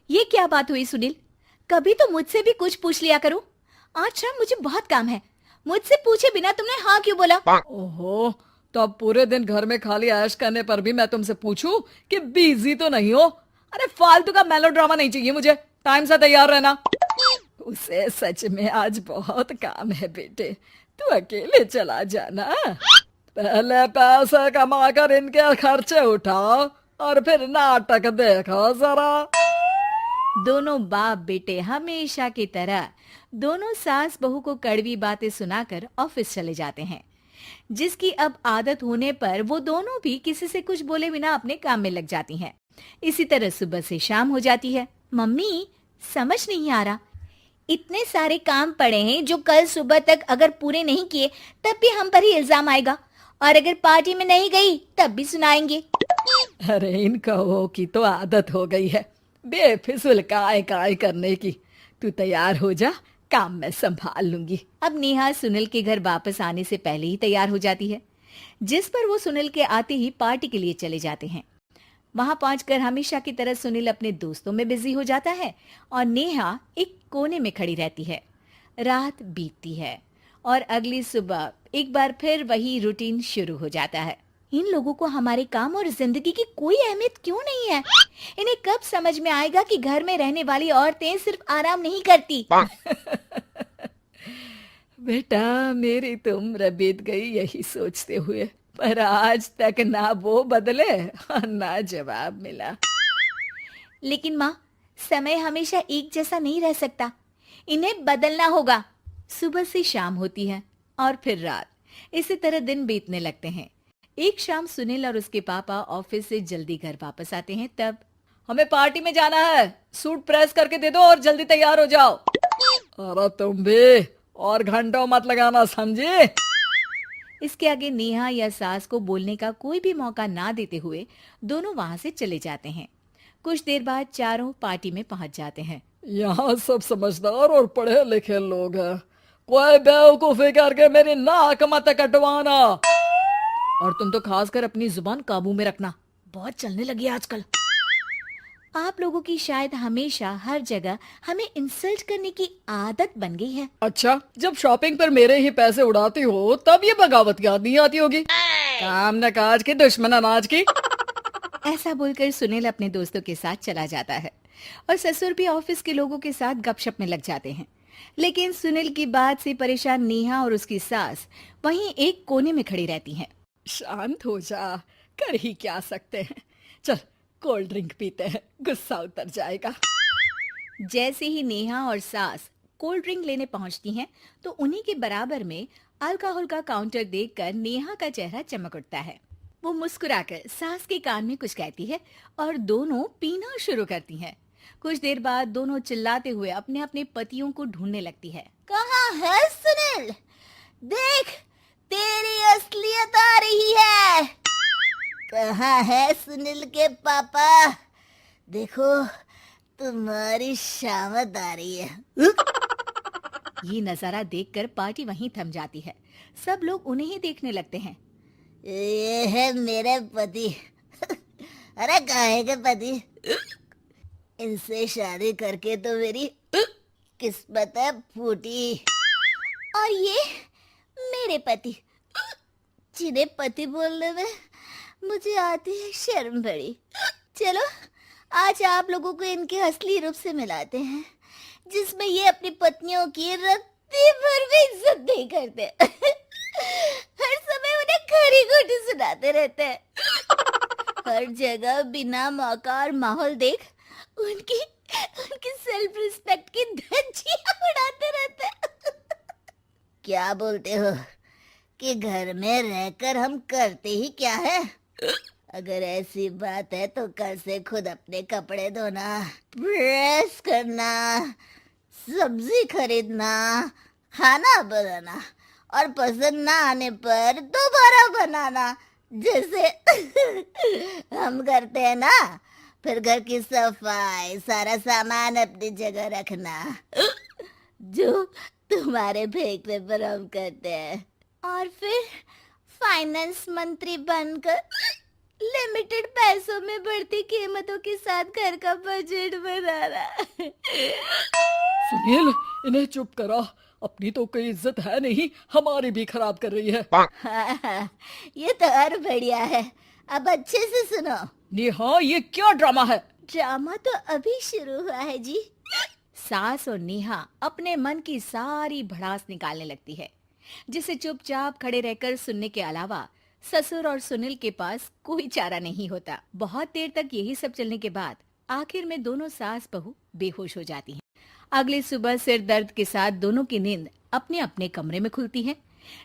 ये क्या बात हुई सुनील? कभी तो मुझसे भी कुछ पूछ लिया करो। आज शाम मुझे बहुत काम है। मुझसे पूछे बिना तुमने हाँ क्यों बोला? ओहो, तो अब पूरे दिन घर में खाली ऐश करने पर भी मैं तुमसे पूछूं कि बिजी तो नहीं हो? अरे फालतू का मेलोड्रामा नहीं चाहिए मुझे। टाइम से तैयार रहना। उसे सच में आज बहुत काम है बेटे, तू अकेले चला जाना। पहले पैसे कमाकर इनके खर्चे उठाओ और फिर नाटक देखो जरा। दोनों बाप बेटे हमेशा की तरह दोनों सास बहू को कड़वी बातें सुनाकर ऑफिस चले जाते हैं, जिसकी अब आदत होने पर वो दोनों भी किसी से कुछ बोले बिना अपने काम में लग जाती हैं। इसी तरह सुबह से शाम हो जाती है। मम्मी, समझ नहीं आ रहा, इतने सारे काम पड़े हैं जो कल सुबह तक अगर पूरे नहीं किए तब भी हम पर ही इल्जाम आएगा, और अगर पार्टी में नहीं गई तब भी सुनाएंगे। अरे इन कहो की तो आदत हो गई है बेफिजुल काय काय करने की। तू तैयार हो जा, काम मैं संभाल लूंगी। अब नेहा सुनील के घर वापस आने से पहले ही तैयार हो जाती है, जिस पर वो सुनील के आते ही पार्टी के लिए चले जाते हैं। वहां पहुंचकर हमेशा की तरह सुनील अपने दोस्तों में बिजी हो जाता है और नेहा एक कोने में खड़ी रहती है। रात बीतती है और अगली सुबह एक बार फिर वही रूटीन शुरू हो जाता है। इन लोगों को हमारे काम और जिंदगी की कोई अहमियत क्यों नहीं है? इन्हें कब समझ में आएगा कि घर में रहने वाली औरतें सिर्फ आराम नहीं करती। बेटा मेरी तो उम्र बीत गई यही सोचते हुए, पर आज तक ना वो बदले और ना जवाब मिला। लेकिन माँ, समय हमेशा एक जैसा नहीं रह सकता, इन्हें बदलना होगा। सुबह से शाम होती है और फिर रात। इसी तरह दिन बीतने लगते हैं। एक शाम सुनील और उसके पापा ऑफिस से जल्दी घर वापस आते हैं। तब हमें पार्टी में जाना है, सूट प्रेस करके दे दो और जल्दी तैयार हो जाओ। अरे तुम भी और घंटों मत लगाना, समझे? इसके आगे नेहा या सास को बोलने का कोई भी मौका ना देते हुए दोनों वहां से चले जाते हैं। कुछ देर बाद चारों पार्टी में पहुंच जाते हैं। यहाँ सब समझदार और पढ़े लिखे लोग हैं, कोई बेवकूफी करके मेरी नाक मत कटवाना। और तुम तो खासकर अपनी जुबान काबू में रखना, बहुत चलने लगी है आजकल। आप लोगों की शायद हमेशा हर जगह हमें इंसल्ट करने की आदत बन गई है। अच्छा, जब शॉपिंग पर मेरे ही पैसे उड़ाती हो तब ये बगावत याद नहीं आती होगी। काम न काज की, दुश्मन अनाज की। ऐसा बोलकर सुनील अपने दोस्तों के साथ चला जाता है और ससुर भी ऑफिस के लोगों के साथ गपशप में लग जाते हैं। लेकिन सुनील की बात से परेशान नेहा और उसकी सास वहीं एक कोने में खड़ी रहती हैं। शांत हो जा, कर ही क्या सकते हैं। चल कोल्ड ड्रिंक पीते हैं, गुस्सा उतर जाएगा। जैसे ही नेहा और सास कोल्ड ड्रिंक लेने पहुंचती हैं, तो उन्हीं के बराबर में अल्कोहल का काउंटर देखकर नेहा का चेहरा चमक उठता है। वो मुस्कुराकर सास के कान में कुछ कहती है और दोनों पीना शुरू करती हैं। कुछ देर बाद दोनों चिल्लाते हुए अपने अपने पतियों को ढूंढने लगती है। कहाँ है सुनील? देख, तेरी असलियत आ रही है। कहाँ है सुनील के पापा? देखो, तुम्हारी शामत आ रही है। ये नजारा देखकर पार्टी वहीं थम जाती है। सब लोग उन्हें ही देखने लगते हैं। ये है मेरे पति। अरे काहे के पति? इनसे शादी करके तो मेरी किस्मत है फूटी। और ये मेरे पति, जिन्हें पति बोलने में मुझे आती है शर्म बड़ी। चलो आज आप लोगों को इनके असली रूप से मिलाते हैं, जिसमें ये अपनी पत्नियों की रत्ती भर भी इज्जत नहीं करते। हर समय उन्हें खरी खोटी सुनाते रहते हैं। हर जगह बिना मौका और माहौल देख उनकी उनकी सेल्फ रिस्पेक्ट की धज्जियां उड़ाते रहते हैं। क्या बोलते हो कि घर में रहकर हम करते ही क्या है? अगर ऐसी बात है तो कल से खुद अपने कपड़े धोना, प्रेस करना, सब्जी खरीदना, खाना बनाना और पसंद ना आने पर दोबारा बनाना, जैसे हम करते हैं ना। फिर घर की सफाई, सारा सामान अपनी जगह रखना, जो तुम्हारे फेंकने पर हम करते हैं। और फिर फाइनेंस मंत्री बनकर लिमिटेड पैसों में बढ़ती कीमतों के साथ घर का बजट बनाना। सुनील, इन्हें चुप करा। अपनी तो कोई इज्जत है नहीं, हमारी भी खराब कर रही है। हाँ, ये तो और बढ़िया है। अब अच्छे से सुनो। नेहा, ये क्या ड्रामा है? ड्रामा तो अभी शुरू हुआ है जी। सास और नेहा अपने मन की सारी भड़ास निकालने लगती है, जिसे चुपचाप खड़े रहकर सुनने के अलावा ससुर और सुनील के पास कोई चारा नहीं होता। बहुत देर तक यही सब चलने के बाद आखिर में दोनों सास बहू बेहोश हो जाती हैं। अगली सुबह सिर दर्द के साथ दोनों की नींद अपने अपने कमरे में खुलती है,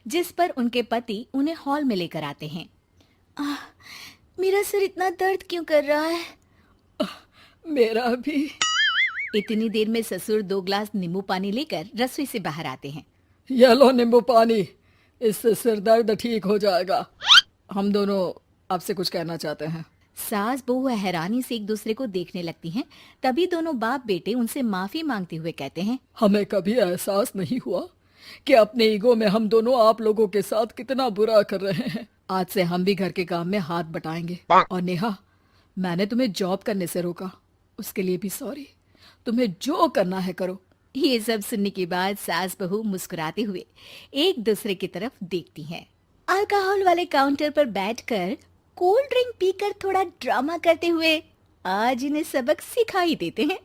जिस पर उनके पति उन्हें हॉल में लेकर आते हैं। मेरा सिर इतना दर्द क्यों कर रहा है? मेरा भी। इतनी देर में ससुर 2 ग्लास नींबू पानी लेकर रसोई से बाहर आते हैं। ये लो नींबू पानी, इससे सिर दर्द ठीक हो जाएगा। हम दोनों आपसे कुछ कहना चाहते हैं। सास बहू हैरानी से एक दूसरे को देखने लगती हैं। तभी दोनों बाप बेटे उनसे माफी मांगते हुए कहते हैं, हमें कभी एहसास नहीं हुआ कि अपने ईगो में हम दोनों आप लोगों के साथ कितना बुरा कर रहे हैं। आज से हम भी घर के काम में हाथ बटाएंगे। और नेहा, मैंने तुम्हें जॉब करने से रोका, उसके लिए भी सॉरी। तुम्हें जो करना है करो। ये सब सुनने के बाद सास बहू मुस्कुराते हुए एक दूसरे की तरफ देखती हैं। अल्कोहल वाले काउंटर पर बैठकर कोल्ड ड्रिंक पीकर थोड़ा ड्रामा करते हुए आज इन्हें सबक सिखा ही देते हैं।